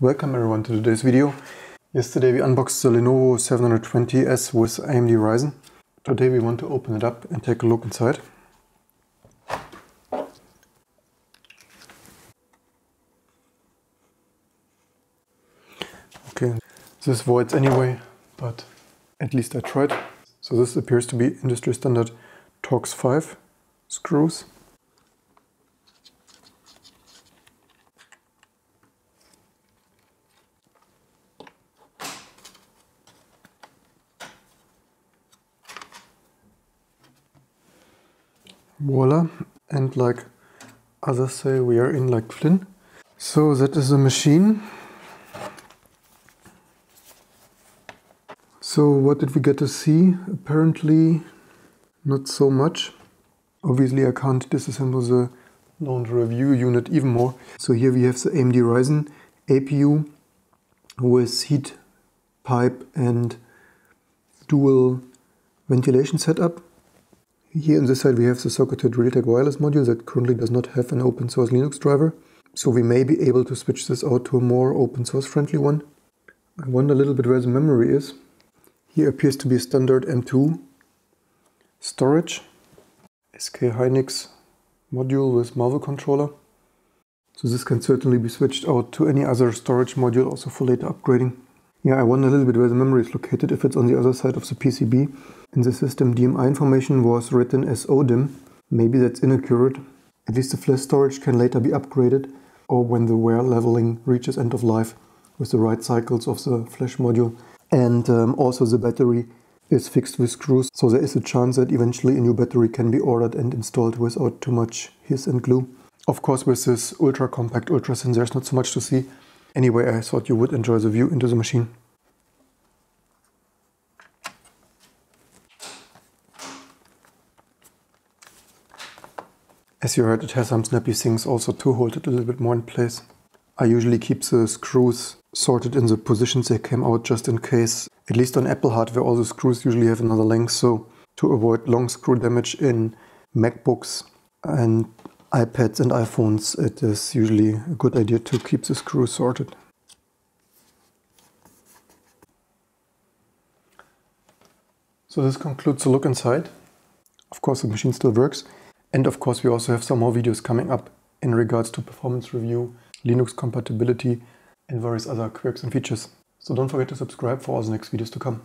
Welcome everyone to today's video. Yesterday we unboxed the Lenovo 720S with AMD Ryzen. Today we want to open it up and take a look inside. Okay, this voids anyway, but at least I tried. So this appears to be industry standard Torx 5 screws. Voila, and like others say, we are in like Flynn. So that is the machine. So what did we get to see? Apparently not so much. Obviously I can't disassemble the laundry review unit even more. So here we have the AMD Ryzen APU with heat pipe and dual ventilation setup. Here on this side we have the socketed Realtek wireless module that currently does not have an open source Linux driver. So we may be able to switch this out to a more open source friendly one. I wonder a little bit where the memory is. Here appears to be a standard M2 storage. SK Hynix module with Marvel controller. So this can certainly be switched out to any other storage module also for later upgrading. Yeah, I wonder a little bit where the memory is located, if it's on the other side of the PCB. In the system, DMI information was written as ODIM. Maybe that's inaccurate. At least the flash storage can later be upgraded, or when the wear leveling reaches end of life with the right cycles of the flash module. And also the battery is fixed with screws, so there is a chance that eventually a new battery can be ordered and installed without too much hiss and glue. Of course, with this ultra compact, ultra thin, there's not so much to see. Anyway, I thought you would enjoy the view into the machine. As you heard, it has some snappy things also to hold it a little bit more in place. I usually keep the screws sorted in the positions they came out just in case. At least on Apple hardware, all the screws usually have another length, so to avoid long screw damage in MacBooks and iPads and iPhones, it is usually a good idea to keep the screws sorted. So this concludes the look inside. Of course, the machine still works. And of course, we also have some more videos coming up in regards to performance review, Linux compatibility, and various other quirks and features. So don't forget to subscribe for all the next videos to come.